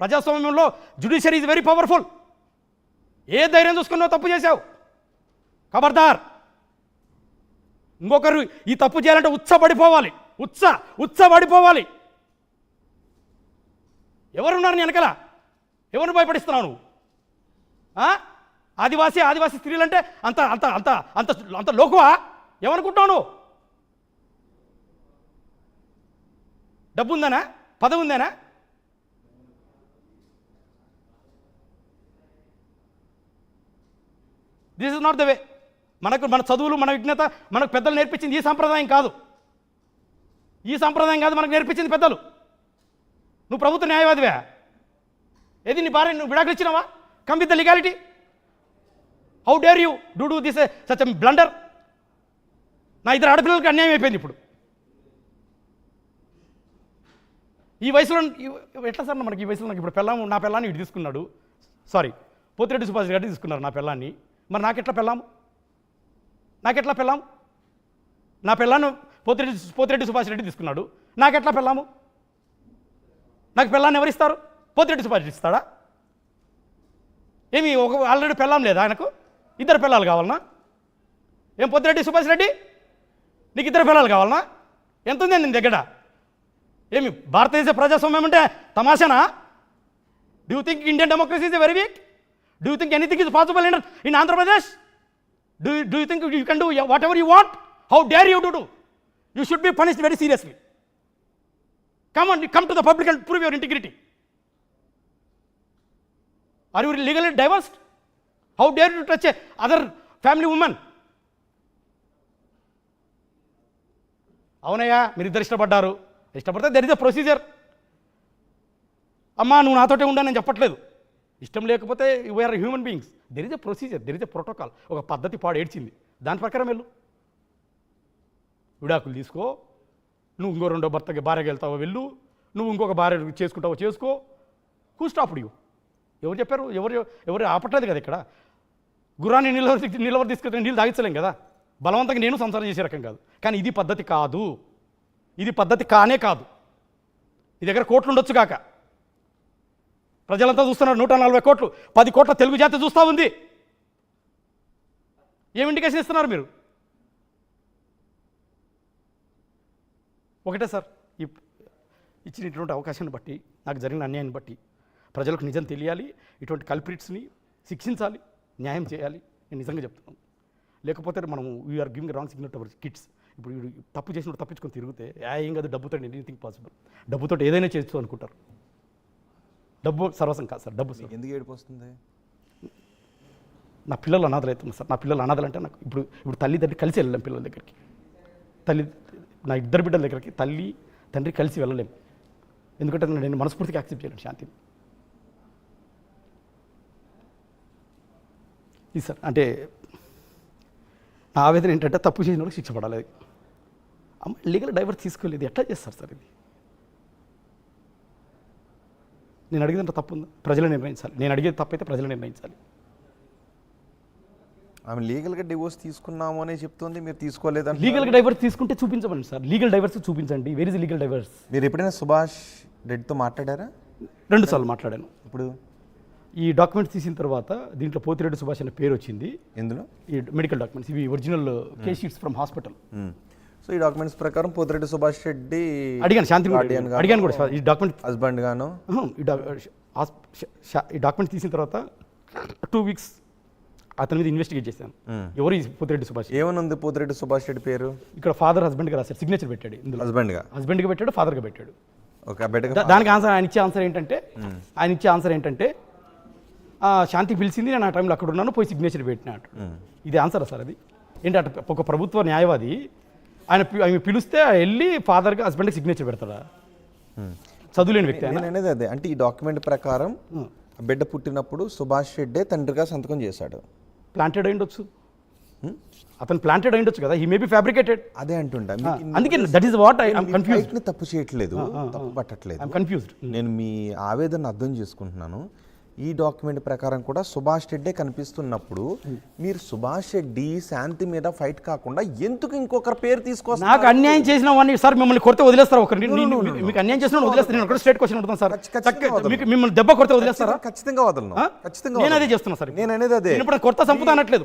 ప్రజాస్వామ్యంలో judiciary is very powerful. ఏ ధైర్యం చూసుకున్నావు తప్పు చేశావు, ఖబర్దార్. ఇంకొకరు ఈ తప్పు చేయాలంటే ఉత్సపడిపోవాలి, ఉత్సపడిపోవాలి. ఎవరున్నారు నీ వెనకాల? ఎవరిని భయపడిస్తున్నావు నువ్వు? ఆదివాసీ స్త్రీలంటే అంత అంత అంత అంత అంత లోకువా? ఏమనుకుంటావు నువ్వు? డబ్బు ఉందనా? పదవి ఉందేనా? This is not the way. మన చదువులు, మన విజ్ఞత, మనకు పెద్దలు నేర్పించింది ఈ సంప్రదాయం కాదు. మనకు నేర్పించింది పెద్దలు. నువ్వు ప్రభుత్వ న్యాయవాదివే. ఏది నీ భార్య నువ్వు విడాకులు ఇచ్చినావా? Come with the legality. How dare you do this such a blunder? నా ఇద్దరు ఆడపిల్లలకి అన్యాయం అయిపోయింది. ఇప్పుడు ఈ వయసులో ఎట్లా సార్ మనకి? ఈ వయసులో నాకు ఇప్పుడు నా పిల్లాన్ని ఇటు తీసుకున్నాడు, సారీ పోతిరెడ్డి సుభాష్ గారు తీసుకున్నారు నా పిల్లాన్ని. మరి నాకెట్లా పెళ్ళాము? నా పిల్లాన్ని పోతిరెడ్డి సుభాష్ రెడ్డి తీసుకున్నాడు, నాకెట్లా పెళ్ళాము? నాకు పిల్లాన్ని ఎవరిస్తారు? పోతిరెడ్డి సుభాష్ రెడ్డి ఇస్తాడా? ఏమి ఆల్రెడీ పెళ్ళాం లేదా ఆయనకు? ఇద్దరు పిల్లలు కావాలనా? ఏం పోతిరెడ్డి సుభాష్ రెడ్డి నీకు ఇద్దరు పిల్లలు కావాలనా? ఎంత ఉంది నీ దగ్గర? ఏమి భారతదేశ ప్రజాస్వామ్యం అంటే తమాషానా? Do you think Indian democracy is very weak? Do you think anything is possible in Andhra Pradesh? Do you think you can do whatever you want? How dare you to do? You should be punished very seriously. Come to the public and prove your integrity. Are you legally divorced? How dare you touch a other family woman? అవునయ్యా, మీరు ఇద్దరు ఇష్టపడితే there is a procedure. అమ్మా నువ్వు నాతోటే ఉండా నేను చెప్పట్లేదు. ఇష్టం లేకపోతే we are human beings. There is a procedure, there is a protocol. ఒక పద్ధతి ఏడ్చింది, దాని ప్రకారం వెళ్ళు. విడాకులు తీసుకో. నువ్వు ఇంకో రెండో భార్యకి వెళ్తావో వెళ్ళు, నువ్వు ఇంకొక భార్య చేసుకుంటావో చేసుకో. Who stopped you? ఎవరు చెప్పారు? ఎవరు ఆపట్లేదు కదా ఇక్కడ. గుర్రాన్ని నిలవర తీసుకెళ్తే నీళ్ళు తాగించలేం కదా. బలవంతంగా నేను సంసారం చేసే రకం కాదు. కానీ ఇది పద్ధతి కాదు, ఇది పద్ధతి కానే కాదు. ఈ దగ్గర కోట్లు ఉండొచ్చు కాక, ప్రజలంతా చూస్తున్నారు. 140 కోట్లు, 10 కోట్ల తెలుగు జాతి చూస్తూ ఉంది. ఏం ఇండికేషన్ ఇస్తున్నారు మీరు? ఒకటే సార్, ఇచ్చినటువంటి అవకాశాన్ని బట్టి, నాకు జరిగిన అన్యాయాన్ని బట్టి ప్రజలకు నిజం తెలియాలి. ఇటువంటి కల్ప్రిట్స్ని శిక్షించాలి, న్యాయం చేయాలి. నేను నిజంగా చెప్తున్నాను. లేకపోతే మనం we are giving wrong signal to our kids. ఇప్పుడు తప్పు చేసినప్పుడు తప్పించుకొని తిరిగితే ఏం కాదు, డబ్బుతో ఎనీథింగ్ పాసిబుల్. డబ్బుతో ఏదైనా చేయొచ్చు అనుకుంటారు. డబ్బు సర్వసం కాదు సార్. డబ్బు సార్ ఎందుకు ఏడుపు వస్తుంది? నా పిల్లలు అనాథలు అవుతున్నారు సార్. నా పిల్లలు అనాథలు అంటే నాకు ఇప్పుడు తల్లిదండ్రి కలిసి వెళ్ళలేం పిల్లల దగ్గరికి. నా ఇద్దరు బిడ్డల దగ్గరికి తల్లి తండ్రి కలిసి వెళ్ళలేము. ఎందుకంటే నేను మనస్ఫూర్తిగా యాక్సెప్ట్ చేయలేను శాంతిని. ఇది సార్ అంటే నా ఆవేదన ఏంటంటే తప్పు చేసిన వాళ్ళకి శిక్ష పడాలి. అమ్మ లీగల్ డైవర్స్ తీసుకోలేదు, ఎట్లా చేస్తారు సార్ ఇది? నేను అడిగేదంటే తప్పు ఉందా? ప్రజలు నిర్ణయించాలి. నేను అడిగేది తప్పైతే ప్రజలు నిర్ణయించాలి. ఆమె లీగల్గా డివోర్స్ తీసుకున్నాము అనే చెప్తుంది, మీరు తీసుకోలేదని. లీగల్గా డైవర్స్ తీసుకుంటే చూపించమని సార్. లీగల్ డైవర్స్ చూపించండి. Where is legal divorce? మీరు ఎప్పుడైనా సుభాష్ రెడ్డితో మాట్లాడారా? 2 సార్లు మాట్లాడాను. ఇప్పుడు ఈ డాక్యుమెంట్స్ తీసిన తర్వాత దీంట్లో పోతిరెడ్డి సుభాష్ అనే పేరు వచ్చింది. ఎందులో? ఈ మెడికల్ డాక్యుమెంట్స్, ఇవి original case sheets from hospital. So ఈ డాక్యుమెంట్స్ ప్రకారం పోతిరెడ్డి సుభాష్ రెడ్డి అడిగాను, శాంతి అడిగాను కూడా ఈ డాక్యుమెంట్ హస్బెండ్ గాను. ఈ డాక్యుమెంట్స్ తీసిన తర్వాత 2 వీక్స్ అతని మీద ఇన్వెస్టిగేట్ చేశాను. ఎవరు పోతిరెడ్డి సుభాష్? ఏమనుంది పోతిరెడ్డి సుభాష్ రెడ్డి పేరు? ఇక్కడ ఫాదర్ హస్బెండ్గా రాశారు, సిగ్నేచర్ పెట్టాడు. ఇందులో హస్బెండ్గా పెట్టాడు, ఫాదర్గా పెట్టాడు. దానికి ఆయన ఇచ్చే ఆన్సర్ ఏంటంటే శాంతి పిలిచింది, నేను ఆ టైంలో అక్కడ ఉన్నాను, పోయి సిగ్నేచర్ పెట్టినాడు. ఇది ఆన్సరా సార్? అది ఏంటంటే ఒక ప్రభుత్వ న్యాయవాది ఆయన పిలిస్తే వెళ్ళి ఫాదర్గా హస్బెండ్కి సిగ్నేచర్ పెడతాడా? చదువులేని వ్యక్తి అనేది అదే. అంటే ఈ డాక్యుమెంట్ ప్రకారం బిడ్డ పుట్టినప్పుడు సుభాష్ రెడ్డి తండ్రిగా సంతకం చేశాడు. ప్లాంటెడ్ అయ్యుండొచ్చు, అతను ప్లాంటెడ్ అయ్యుండొచ్చు కదా. He may be fabricated. అదే అంటుంటా. అందుకే that is what I am confused. తప్పు చేయట్లేదు, తప్పు పట్టట్లేదు, ఐ యామ్ కన్ఫ్యూజ్డ్. నేను మీ ఆవేదన అర్థం చేసుకుంటున్నాను. ఈ డాక్యుమెంట్ ప్రకారం కూడా సుభాష్ రెడ్డే కనిపిస్తున్నప్పుడు మీరు సుభాష్ రెడ్డి శాంతి మీద ఫైట్ కాకుండా ఎందుకు ఇంకొకరి పేరు తీసుకొస్తారు? నాకు అన్యాయం చేసిన వాడిని సార్ మిమ్మల్ని కొడితే వదిలేస్తారు ఒకరిని మీకు అన్యాయం చేసిన వదిలేస్తారు. నేను ఒకటి స్ట్రేట్ క్వశ్చన్ అడుగుతాను సార్, మీకు మిమ్మల్ని దెబ్బ కొడితే వదిలేస్తారా? ఖచ్చితంగా వదలను, ఖచ్చితంగా నేను అదే చేస్తున్నా సార్. నేను అనేది అదే. నేను ఇప్పుడు కొత్త సంపుతా అనట్లేదు.